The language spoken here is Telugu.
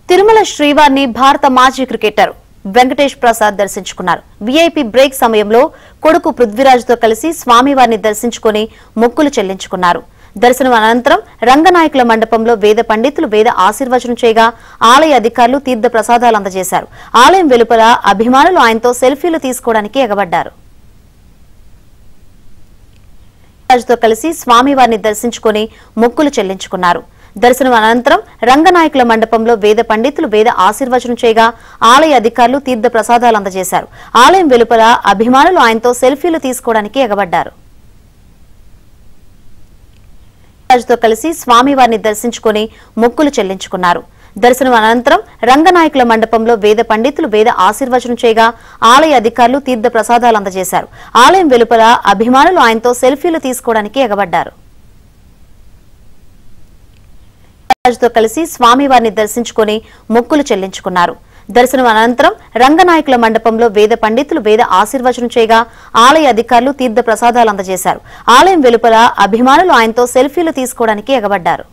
తిరుమల శ్రీవారిని భారత మాజీ క్రికెటర్ వెంకటేష్ ప్రసాద్ దర్శించుకున్నారు. వీఐపీ బ్రేక్ సమయంలో కొడుకు పృథ్వీరాజ్తో కలిసి స్వామివారిని దర్శించుకుని మొక్కులు చెల్లించుకున్నారు. దర్శనం అనంతరం రంగనాయకుల మండపంలో వేద పండితులు వేద ఆశీర్వచనం చేయగా ఆలయ అధికారులు తీర్థ ప్రసాదాలు అందజేశారు. ఆలయం వెలుపల అభిమానులు ఆయనతో సెల్ఫీలు తీసుకోవడానికి ఎగబడ్డారు. తో కలిసి స్వామివారిని దర్శించుకుని మొక్కులు చెల్లించుకున్నారు. దర్శనం అనంతరం రంగనాయకుల మండపంలో వేద పండితులు వేద ఆశీర్వచనం చేయగా ఆలయ అధికారులు తీర్థ ప్రసాదాలు అందజేశారు. ఆలయం వెలుపల అభిమానులు ఆయనతో సెల్ఫీలు తీసుకోవడానికి ఎగబడ్డారు. తో కలిసి స్వామివారిని దర్శించుకుని మొక్కులు చెల్లించుకున్నారు. దర్శనం అనంతరం రంగనాయకుల మండపంలో వేద పండితులు వేద ఆశీర్వచనం చేయగా ఆలయ అధికారులు తీర్థ ప్రసాదాలు అందజేశారు. ఆలయం వెలుపల అభిమానులు ఆయనతో సెల్ఫీలు తీసుకోవడానికి ఎగబడ్డారు. తో కలిసి స్వామివారిని దర్శించుకుని మొక్కులు చెల్లించుకున్నారు. దర్శనం అనంతరం రంగనాయకుల మండపంలో వేద పండితులు వేద ఆశీర్వచనం చేయగా ఆలయ అధికారులు తీర్థ ప్రసాదాలు అందజేశారు. ఆలయం వెలుపల అభిమానులు ఆయనతో సెల్ఫీలు తీసుకోవడానికి ఎగబడ్డారు.